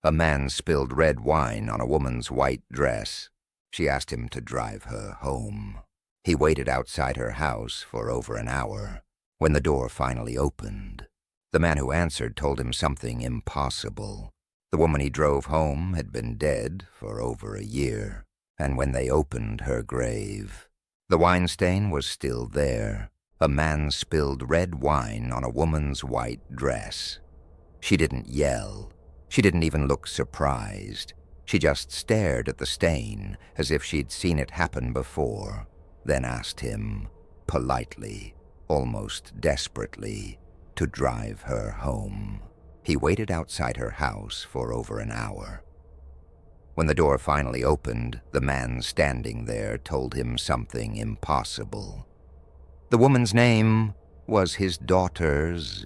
A man spilled red wine on a woman's white dress. She asked him to drive her home. He waited outside her house for over an hour. When the door finally opened, the man who answered told him something impossible. The woman he drove home had been dead for over a year, and when they opened her grave, the wine stain was still there. A man spilled red wine on a woman's white dress. She didn't yell. She didn't even look surprised. She just stared at the stain as if she'd seen it happen before, then asked him, politely, almost desperately, to drive her home. He waited outside her house for over an hour. When the door finally opened, the man standing there told him something impossible. The woman's name was his daughter's,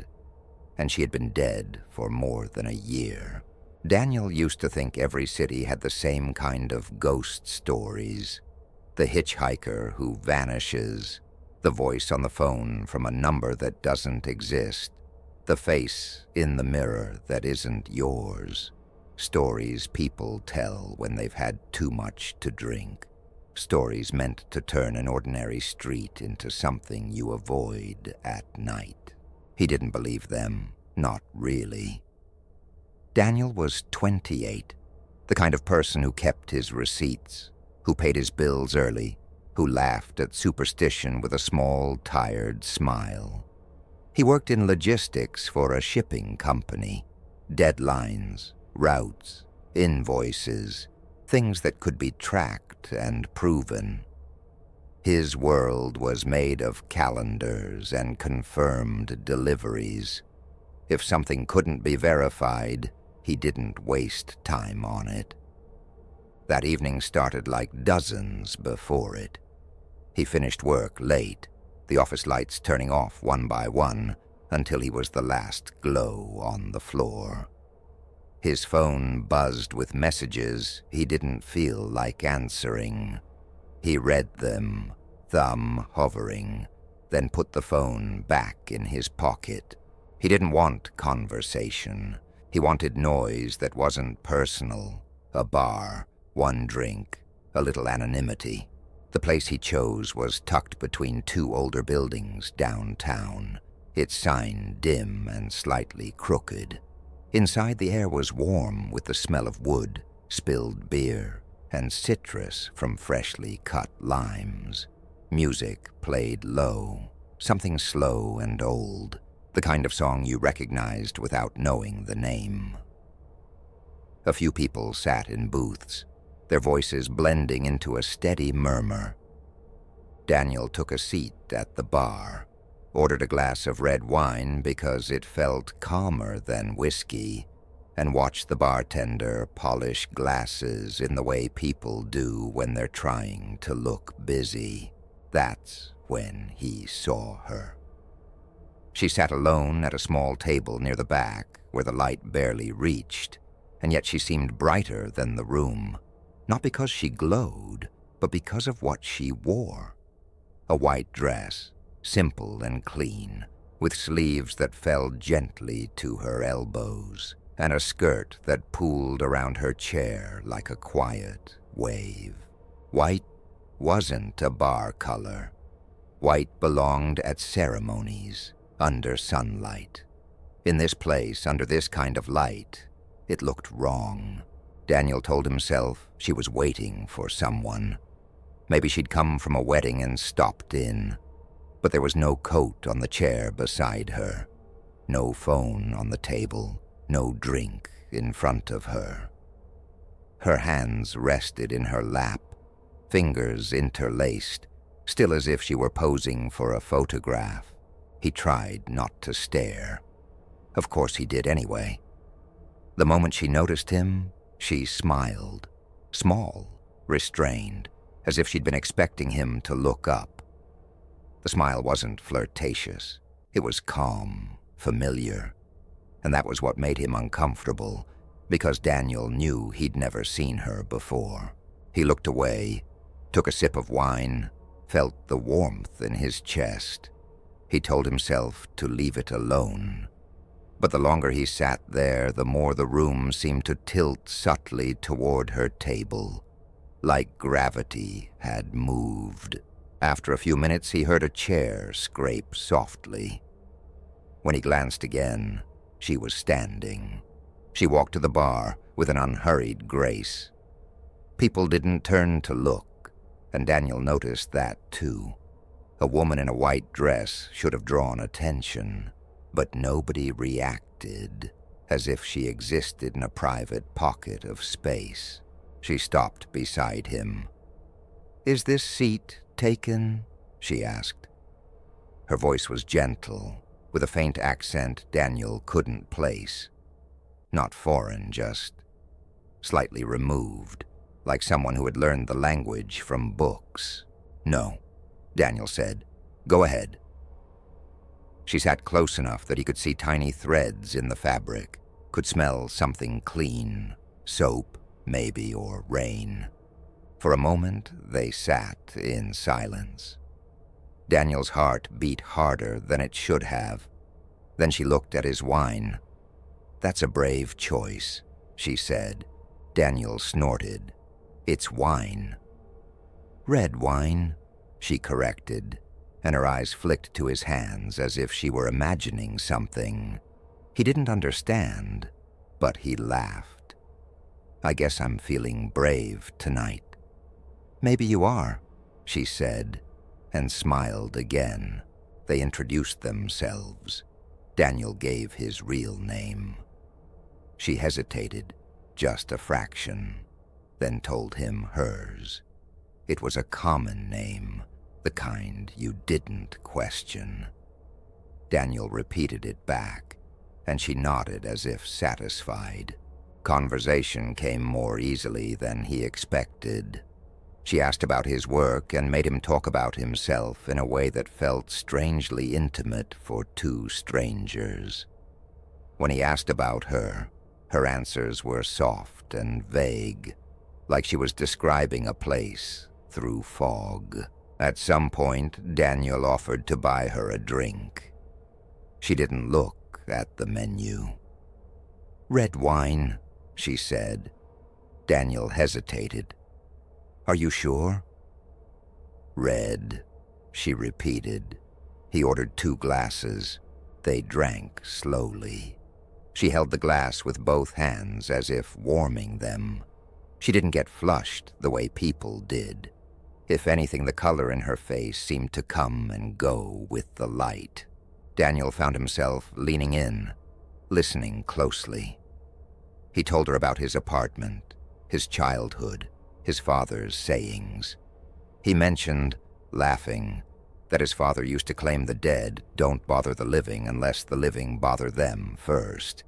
and she had been dead for more than a year. Daniel used to think every city had the same kind of ghost stories. The hitchhiker who vanishes, the voice on the phone from a number that doesn't exist, the face in the mirror that isn't yours. Stories people tell when they've had too much to drink. Stories meant to turn an ordinary street into something you avoid at night. He didn't believe them, not really. Daniel was 28, the kind of person who kept his receipts, who paid his bills early, who laughed at superstition with a small, tired smile. He worked in logistics for a shipping company. Deadlines, routes, invoices, things that could be tracked and proven. His world was made of calendars and confirmed deliveries. If something couldn't be verified, he didn't waste time on it. That evening started like dozens before it. He finished work late, the office lights turning off one by one until he was the last glow on the floor. His phone buzzed with messages he didn't feel like answering. He read them, thumb hovering, then put the phone back in his pocket. He didn't want conversation. He wanted noise that wasn't personal. A bar, one drink, a little anonymity. The place he chose was tucked between two older buildings downtown, its sign dim and slightly crooked. Inside, the air was warm with the smell of wood, spilled beer, and citrus from freshly cut limes. Music played low, something slow and old, the kind of song you recognized without knowing the name. A few people sat in booths, their voices blending into a steady murmur. Daniel took a seat at the bar, ordered a glass of red wine because it felt calmer than whiskey, and watched the bartender polish glasses in the way people do when they're trying to look busy. That's when he saw her. She sat alone at a small table near the back where the light barely reached, and yet she seemed brighter than the room, not because she glowed, but because of what she wore. A white dress, simple and clean, with sleeves that fell gently to her elbows, and a skirt that pooled around her chair like a quiet wave. White wasn't a bar color. White belonged at ceremonies, under sunlight. In this place, under this kind of light, it looked wrong. Daniel told himself she was waiting for someone. Maybe she'd come from a wedding and stopped in. But there was no coat on the chair beside her, no phone on the table, no drink in front of her. Her hands rested in her lap, fingers interlaced, still as if she were posing for a photograph. He tried not to stare. Of course he did anyway. The moment she noticed him, she smiled, small, restrained, as if she'd been expecting him to look up. The smile wasn't flirtatious. It was calm, familiar. And that was what made him uncomfortable, because Daniel knew he'd never seen her before. He looked away, took a sip of wine, felt the warmth in his chest. He told himself to leave it alone. But the longer he sat there, the more the room seemed to tilt subtly toward her table, like gravity had moved. After a few minutes, he heard a chair scrape softly. When he glanced again, she was standing. She walked to the bar with an unhurried grace. People didn't turn to look, and Daniel noticed that too. A woman in a white dress should have drawn attention, but nobody reacted, as if she existed in a private pocket of space. She stopped beside him. "Is this seat taken?" she asked. Her voice was gentle, with a faint accent Daniel couldn't place. Not foreign, just slightly removed, like someone who had learned the language from books. "No," Daniel said. "Go ahead." She sat close enough that he could see tiny threads in the fabric, could smell something clean, soap, maybe, or rain. For a moment, they sat in silence. Daniel's heart beat harder than it should have. Then she looked at his wine. "That's a brave choice," she said. Daniel snorted. "It's wine." "Red wine," she corrected, and her eyes flicked to his hands as if she were imagining something. He didn't understand, but he laughed. "I guess I'm feeling brave tonight." "Maybe you are," she said, and smiled again. They introduced themselves. Daniel gave his real name. She hesitated, just a fraction, then told him hers. It was a common name, the kind you didn't question. Daniel repeated it back, and she nodded as if satisfied. Conversation came more easily than he expected. She asked about his work and made him talk about himself in a way that felt strangely intimate for two strangers. When he asked about her, her answers were soft and vague, like she was describing a place through fog. At some point, Daniel offered to buy her a drink. She didn't look at the menu. "Red wine," she said. Daniel hesitated. "Are you sure?" "Red," she repeated. He ordered 2 glasses. They drank slowly. She held the glass with both hands as if warming them. She didn't get flushed the way people did. If anything, the color in her face seemed to come and go with the light. Daniel found himself leaning in, listening closely. He told her about his apartment, his childhood, his father's sayings. He mentioned, laughing, that his father used to claim the dead don't bother the living unless the living bother them first.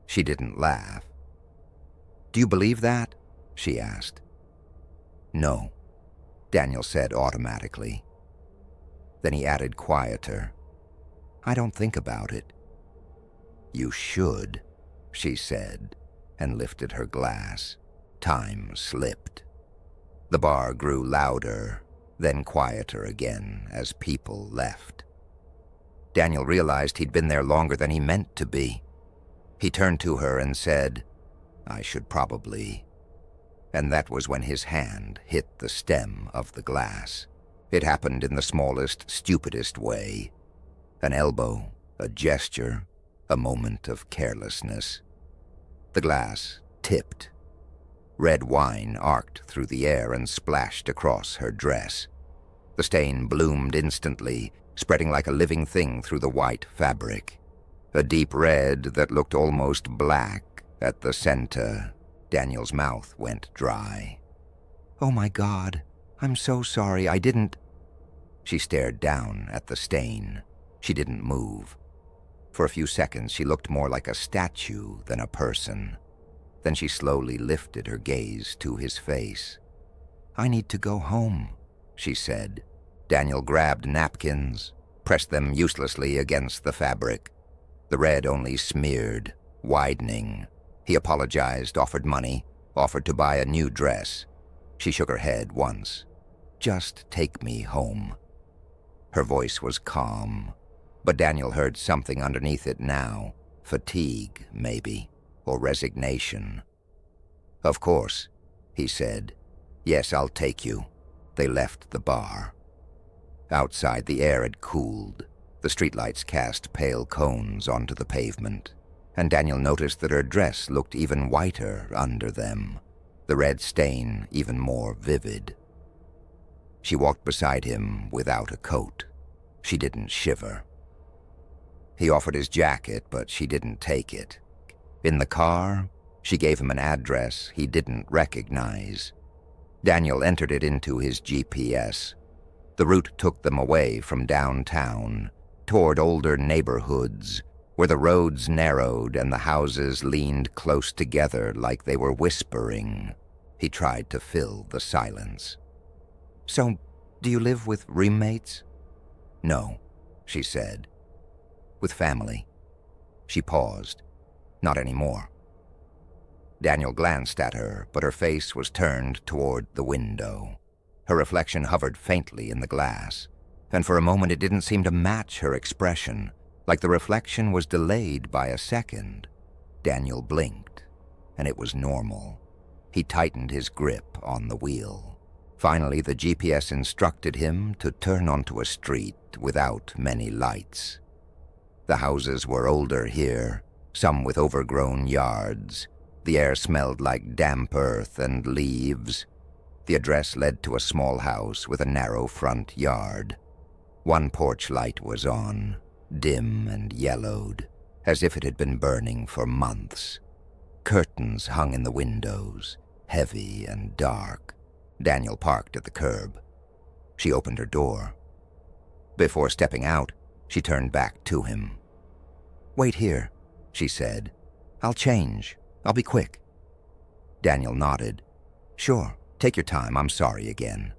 She didn't laugh. "Do you believe that?" she asked. "No," Daniel said automatically. Then he added quieter, "I don't think about it." "You should," she said, and lifted her glass. Time slipped. The bar grew louder, then quieter again as people left. Daniel realized he'd been there longer than he meant to be. He turned to her and said, "I should probably..." And that was when his hand hit the stem of the glass. It happened in the smallest, stupidest way. An elbow, a gesture, a moment of carelessness. The glass tipped. Red wine arced through the air and splashed across her dress. The stain bloomed instantly, spreading like a living thing through the white fabric. A deep red that looked almost black at the center. Daniel's mouth went dry. "Oh my God, I'm so sorry, I didn't..." She stared down at the stain. She didn't move. For a few seconds, she looked more like a statue than a person. Then she slowly lifted her gaze to his face. "I need to go home," she said. Daniel grabbed napkins, pressed them uselessly against the fabric. The red only smeared, widening. He apologized, offered money, offered to buy a new dress. She shook her head once. "Just take me home." Her voice was calm, but Daniel heard something underneath it now, Fatigue, maybe, or resignation. "Of course," he said. "Yes, I'll take you." They left the bar. Outside, the air had cooled. The streetlights cast pale cones onto the pavement, and Daniel noticed that her dress looked even whiter under them, the red stain even more vivid. She walked beside him without a coat. She didn't shiver. He offered his jacket, but she didn't take it. In the car, she gave him an address he didn't recognize. Daniel entered it into his GPS. The route took them away from downtown, toward older neighborhoods, where the roads narrowed and the houses leaned close together like they were whispering. He tried to fill the silence. "So, do you live with roommates?" "No," she said. "With family." She paused. "Not anymore." Daniel glanced at her, but her face was turned toward the window. Her reflection hovered faintly in the glass, and for a moment it didn't seem to match her expression, like the reflection was delayed by a second. Daniel blinked, and it was normal. He tightened his grip on the wheel. Finally, the GPS instructed him to turn onto a street without many lights. The houses were older here, some with overgrown yards. The air smelled like damp earth and leaves. The address led to a small house with a narrow front yard. One porch light was on, dim and yellowed, as if it had been burning for months. Curtains hung in the windows, heavy and dark. Daniel parked at the curb. She opened her door. Before stepping out, she turned back to him. "Wait here," she said. "I'll change. I'll be quick." Daniel nodded. "Sure, take your time. I'm sorry again."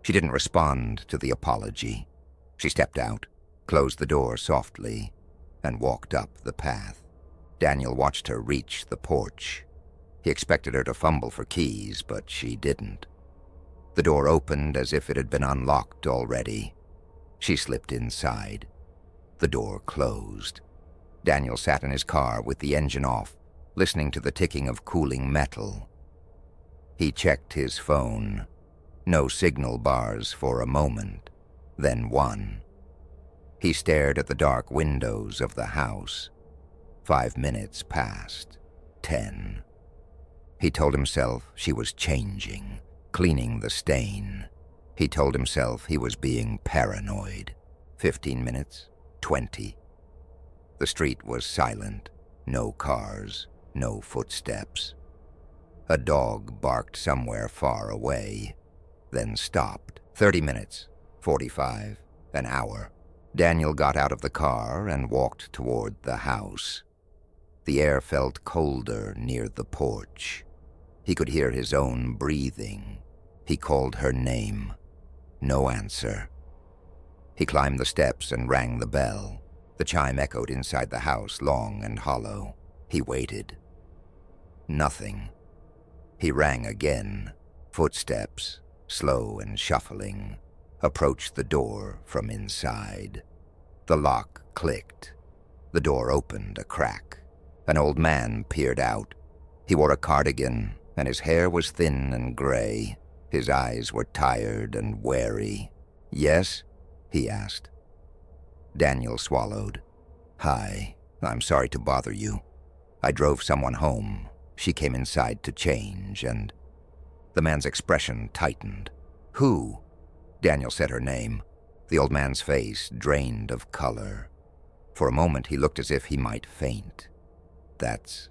She didn't respond to the apology. She stepped out, closed the door softly, and walked up the path. Daniel watched her reach the porch. He expected her to fumble for keys, but she didn't. The door opened as if it had been unlocked already. She slipped inside. The door closed. Daniel sat in his car with the engine off, listening to the ticking of cooling metal. He checked his phone. No signal bars for a moment, then one. He stared at the dark windows of the house. 5 minutes passed. 10. He told himself she was changing, cleaning the stain. He told himself he was being paranoid. 15 minutes. 20. The street was silent. No cars. No footsteps. A dog barked somewhere far away, then stopped. 30 minutes, 45, an hour. Daniel got out of the car and walked toward the house. The air felt colder near the porch. He could hear his own breathing. He called her name. No answer. He climbed the steps and rang the bell. The chime echoed inside the house, long and hollow. He waited. Nothing. He rang again. Footsteps, slow and shuffling, approached the door from inside. The lock clicked. The door opened a crack. An old man peered out. He wore a cardigan, and his hair was thin and gray. His eyes were tired and wary. "Yes?" he asked. Daniel swallowed. "Hi, I'm sorry to bother you. I drove someone home. She came inside to change, and..." The man's expression tightened. "Who?" Daniel said her name. The old man's face drained of color. For a moment he looked as if he might faint. That's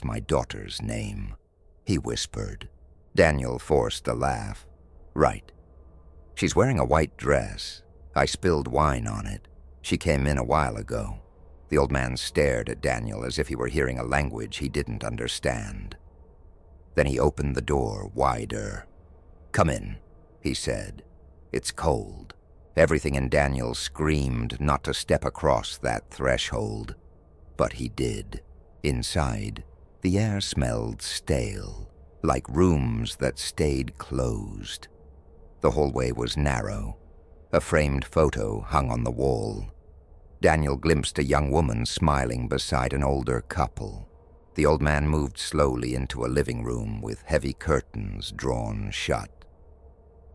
my daughter's name," he whispered. Daniel forced a laugh. "Right. She's wearing a white dress. I spilled wine on it. She came in a while ago." The old man stared at Daniel as if he were hearing a language he didn't understand. Then he opened the door wider. "Come in," he said. "It's cold." Everything in Daniel screamed not to step across that threshold. But he did. Inside, the air smelled stale, like rooms that stayed closed. The hallway was narrow. A framed photo hung on the wall. Daniel glimpsed a young woman smiling beside an older couple. The old man moved slowly into a living room with heavy curtains drawn shut.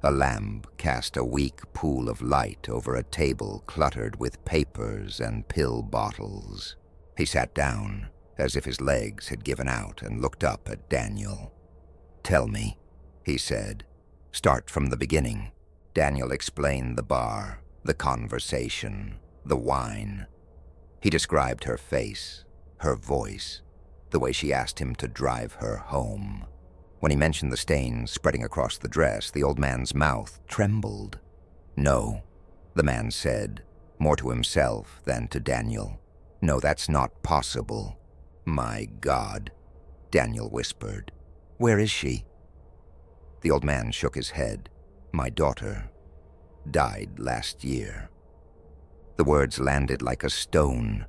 A lamp cast a weak pool of light over a table cluttered with papers and pill bottles. He sat down, as if his legs had given out, and looked up at Daniel. "Tell me," he said. "Start from the beginning." Daniel explained the bar, the conversation, the wine. He described her face, her voice, the way she asked him to drive her home. When he mentioned the stains spreading across the dress, the old man's mouth trembled. "No," the man said, more to himself than to Daniel. "No, that's not possible." "My God," Daniel whispered. "Where is she?" The old man shook his head. "My daughter died last year." The words landed like a stone.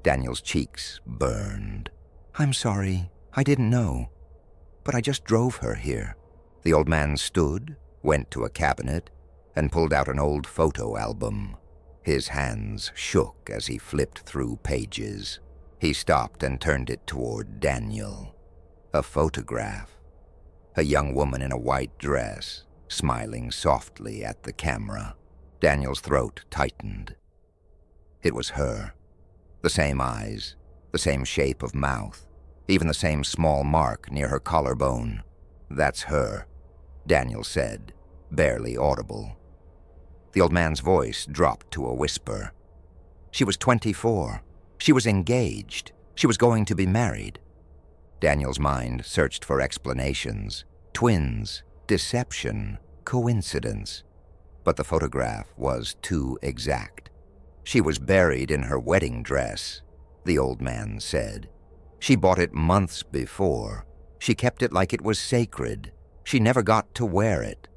Daniel's cheeks burned. "I'm sorry, I didn't know. But I just drove her here." The old man stood, went to a cabinet, and pulled out an old photo album. His hands shook as he flipped through pages. He stopped and turned it toward Daniel. A photograph. A young woman in a white dress, smiling softly at the camera. Daniel's throat tightened. It was her. The same eyes, the same shape of mouth, even the same small mark near her collarbone. "That's her," Daniel said, barely audible. The old man's voice dropped to a whisper. "She was 24. She was engaged. She was going to be married." Daniel's mind searched for explanations. Twins, deception, coincidence. But the photograph was too exact. "She was buried in her wedding dress," the old man said. "She bought it months before. She kept it like it was sacred. She never got to wear it."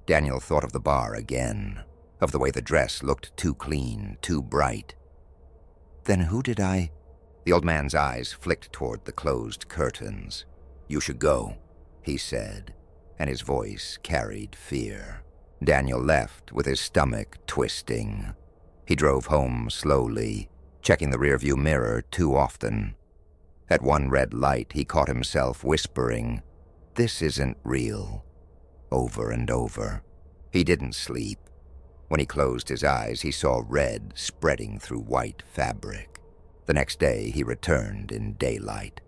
Daniel thought of the bar again, of the way the dress looked too clean, too bright. "Then who did I—" The old man's eyes flicked toward the closed curtains. "You should go," he said, and his voice carried fear. Daniel left with his stomach twisting. He drove home slowly, checking the rearview mirror too often. At one red light, he caught himself whispering, "This isn't real," over and over. He didn't sleep. When he closed his eyes, he saw red spreading through white fabric. The next day, he returned in daylight.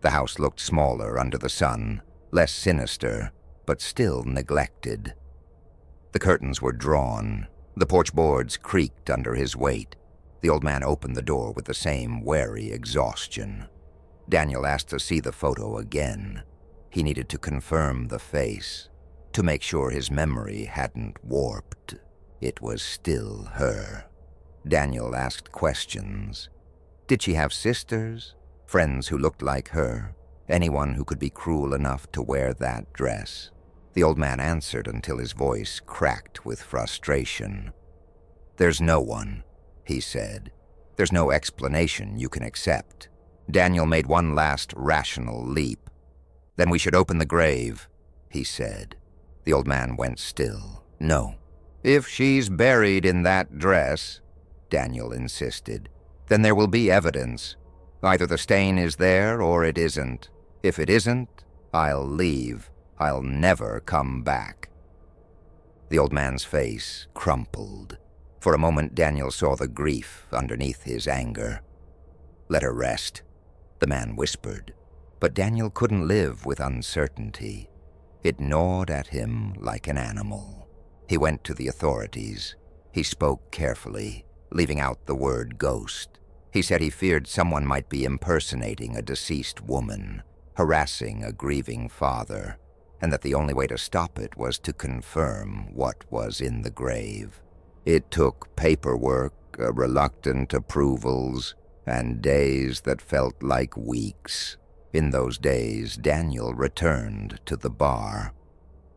The house looked smaller under the sun, less sinister, but still neglected. The curtains were drawn. The porch boards creaked under his weight. The old man opened the door with the same wary exhaustion. Daniel asked to see the photo again. He needed to confirm the face, to make sure his memory hadn't warped. It was still her. Daniel asked questions. Did she have sisters? Friends who looked like her? Anyone who could be cruel enough to wear that dress? The old man answered until his voice cracked with frustration. "There's no one," he said. "There's no explanation you can accept." Daniel made one last rational leap. "Then we should open the grave," he said. The old man went still. "No. If she's buried in that dress," Daniel insisted, "then there will be evidence. Either the stain is there or it isn't. If it isn't, I'll leave. I'll never come back." The old man's face crumpled. For a moment, Daniel saw the grief underneath his anger. "Let her rest," the man whispered. But Daniel couldn't live with uncertainty. It gnawed at him like an animal. He went to the authorities. He spoke carefully, leaving out the word ghost. He said he feared someone might be impersonating a deceased woman, harassing a grieving father, and that the only way to stop it was to confirm what was in the grave. It took paperwork, reluctant approvals, and days that felt like weeks. In those days, Daniel returned to the bar.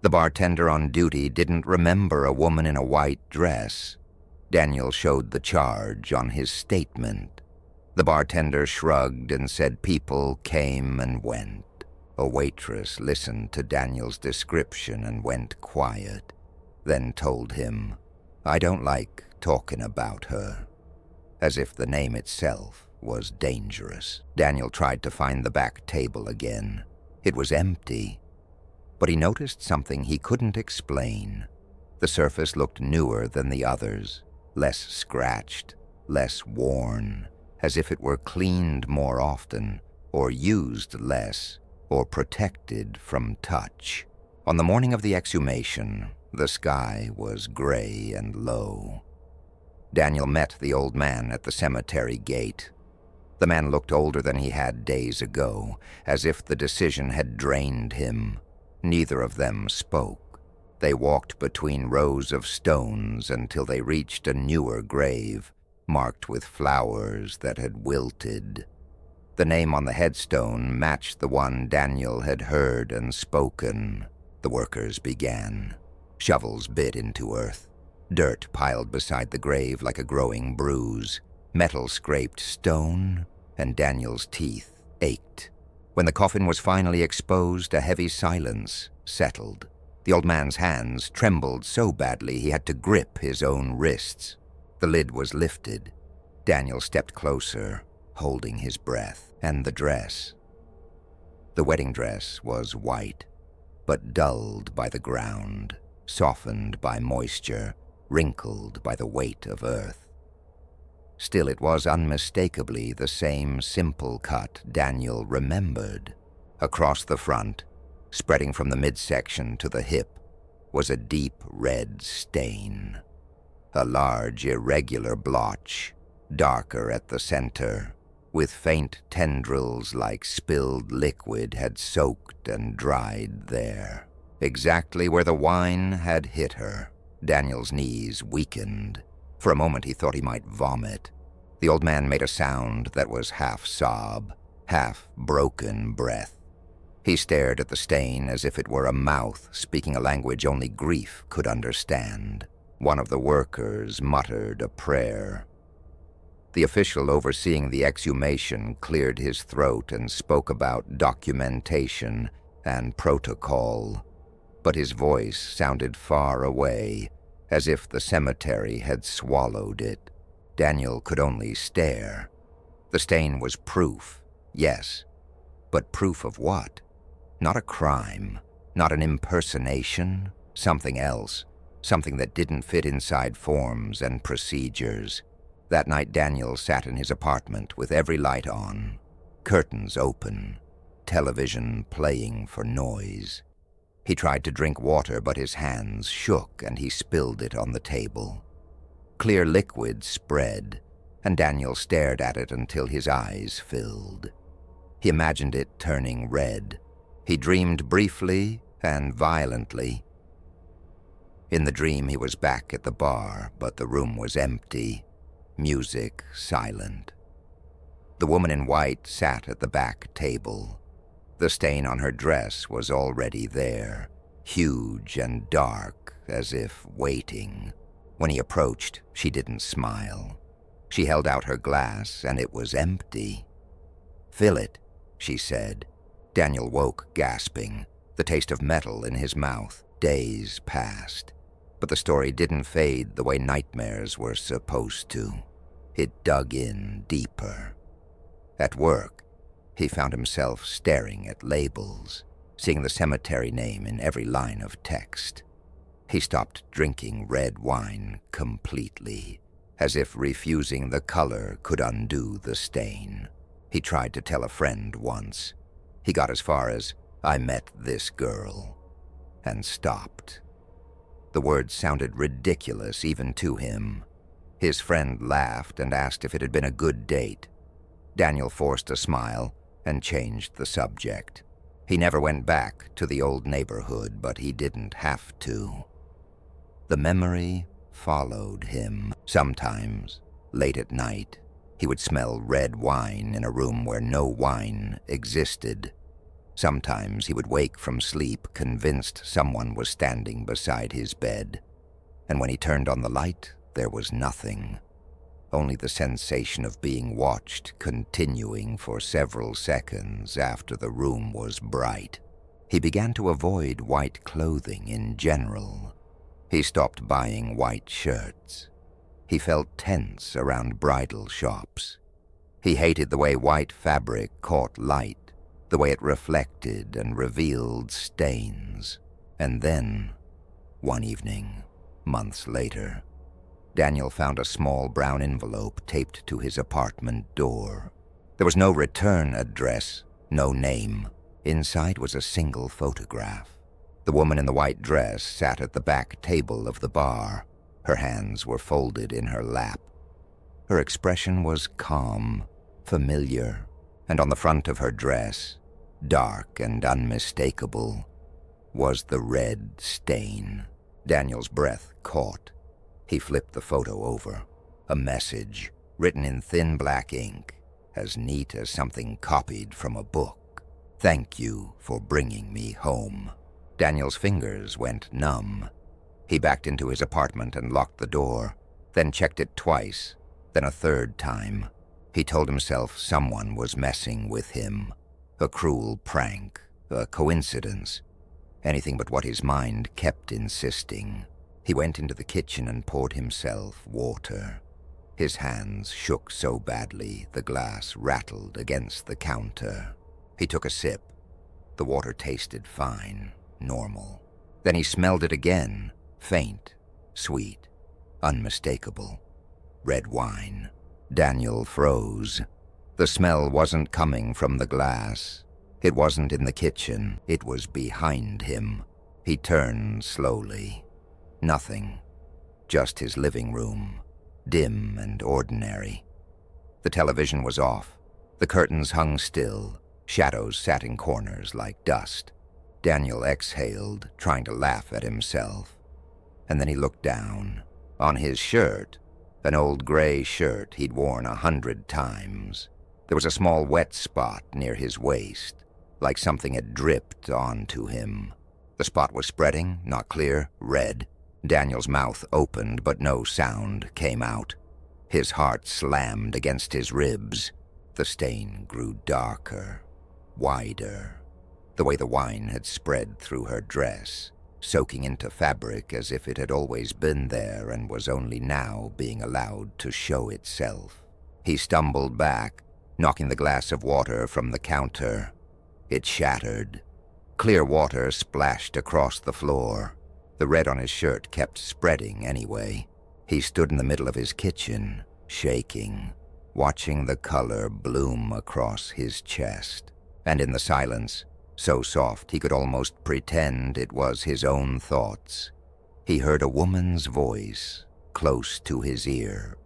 The bartender on duty didn't remember a woman in a white dress. Daniel showed the charge on his statement. The bartender shrugged and said people came and went. A waitress listened to Daniel's description and went quiet, then told him, "I don't like talking about her." as if the name itself was dangerous. Daniel tried to find the back table again. It was empty, but he noticed something he couldn't explain. The surface looked newer than the others, less scratched, less worn, as if it were cleaned more often, or used less, or protected from touch. On the morning of the exhumation, the sky was gray and low. Daniel met the old man at the cemetery gate. The man looked older than he had days ago, as if the decision had drained him. Neither of them spoke. They walked between rows of stones until they reached a newer grave, marked with flowers that had wilted. The name on the headstone matched the one Daniel had heard and spoken. The workers began. Shovels bit into earth. Dirt piled beside the grave like a growing bruise. Metal scraped stone, and Daniel's teeth ached. When the coffin was finally exposed, a heavy silence settled. The old man's hands trembled so badly he had to grip his own wrists. The lid was lifted. Daniel stepped closer, holding his breath. And the dress. The wedding dress was white, but dulled by the ground, softened by moisture, wrinkled by the weight of earth. Still, it was unmistakably the same simple cut Daniel remembered. Across the front, spreading from the midsection to the hip, was a deep red stain. A large, irregular blotch, darker at the center, with faint tendrils like spilled liquid had soaked and dried there. Exactly where the wine had hit her. Daniel's knees weakened. For a moment he thought he might vomit. The old man made a sound that was half sob, half broken breath. He stared at the stain as if it were a mouth speaking a language only grief could understand. One of the workers muttered a prayer. The official overseeing the exhumation cleared his throat and spoke about documentation and protocol, but his voice sounded far away, as if the cemetery had swallowed it. Daniel could only stare. The stain was proof, yes, but proof of what? Not a crime, not an impersonation, something else, something that didn't fit inside forms and procedures. That night Daniel sat in his apartment with every light on, curtains open, television playing for noise. He tried to drink water, but his hands shook and he spilled it on the table. Clear liquid spread, and Daniel stared at it until his eyes filled. He imagined it turning red. He dreamed briefly and violently. In the dream he was back at the bar, but the room was empty. Music silent. The woman in white sat at the back table. The stain on her dress was already there, huge and dark, as if waiting. When he approached, she didn't smile. She held out her glass, and it was empty. "Fill it," she said. Daniel woke, gasping, the taste of metal in his mouth. Days passed, but the story didn't fade the way nightmares were supposed to. It dug in deeper. At work, he found himself staring at labels, seeing the cemetery name in every line of text. He stopped drinking red wine completely, as if refusing the color could undo the stain. He tried to tell a friend once. He got as far as, "I met this girl," and stopped. The words sounded ridiculous even to him. His friend laughed and asked if it had been a good date. Daniel forced a smile and changed the subject. He never went back to the old neighborhood, but he didn't have to. The memory followed him. Sometimes, late at night, he would smell red wine in a room where no wine existed. Sometimes he would wake from sleep convinced someone was standing beside his bed. And when he turned on the light, there was nothing. Only the sensation of being watched continuing for several seconds after the room was bright. He began to avoid white clothing in general. He stopped buying white shirts. He felt tense around bridal shops. He hated the way white fabric caught light, the way it reflected and revealed stains. And then, one evening, months later, Daniel found a small brown envelope taped to his apartment door. There was no return address, no name. Inside was a single photograph. The woman in the white dress sat at the back table of the bar. Her hands were folded in her lap. Her expression was calm, familiar, and on the front of her dress, dark and unmistakable, was the red stain. Daniel's breath caught. He flipped the photo over. A message, written in thin black ink, as neat as something copied from a book. "Thank you for bringing me home." Daniel's fingers went numb. He backed into his apartment and locked the door, then checked it twice, then a third time. He told himself someone was messing with him. A cruel prank, a coincidence. Anything but what his mind kept insisting. He went into the kitchen and poured himself water. His hands shook so badly the glass rattled against the counter. He took a sip. The water tasted fine, normal. Then he smelled it again, faint, sweet, unmistakable. Red wine. Daniel froze. The smell wasn't coming from the glass. It wasn't in the kitchen. It was behind him. He turned slowly. Nothing. Just his living room, dim and ordinary. The television was off. The curtains hung still. Shadows sat in corners like dust. Daniel exhaled, trying to laugh at himself. And then he looked down. On his shirt, an old gray shirt he'd worn 100 times, there was a small wet spot near his waist, like something had dripped onto him. The spot was spreading, not clear, red. Daniel's mouth opened, but no sound came out. His heart slammed against his ribs. The stain grew darker, wider. The way the wine had spread through her dress, soaking into fabric as if it had always been there and was only now being allowed to show itself. He stumbled back, knocking the glass of water from the counter. It shattered. Clear water splashed across the floor. The red on his shirt kept spreading anyway. He stood in the middle of his kitchen, shaking, watching the color bloom across his chest. And in the silence, so soft he could almost pretend it was his own thoughts, he heard a woman's voice close to his ear.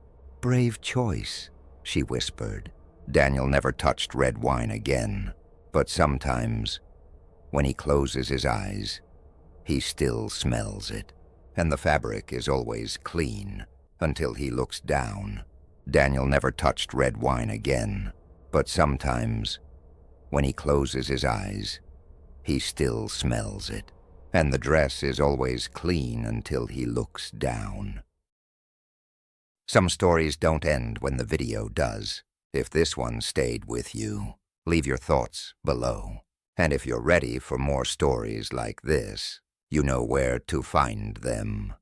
"Brave choice," she whispered. Daniel never touched red wine again, but sometimes, when he closes his eyes, he still smells it, and the fabric is always clean until he looks down. Daniel never touched red wine again, but sometimes, when he closes his eyes, he still smells it, and the dress is always clean until he looks down. Some stories don't end when the video does. If this one stayed with you, leave your thoughts below. And if you're ready for more stories like this, you know where to find them.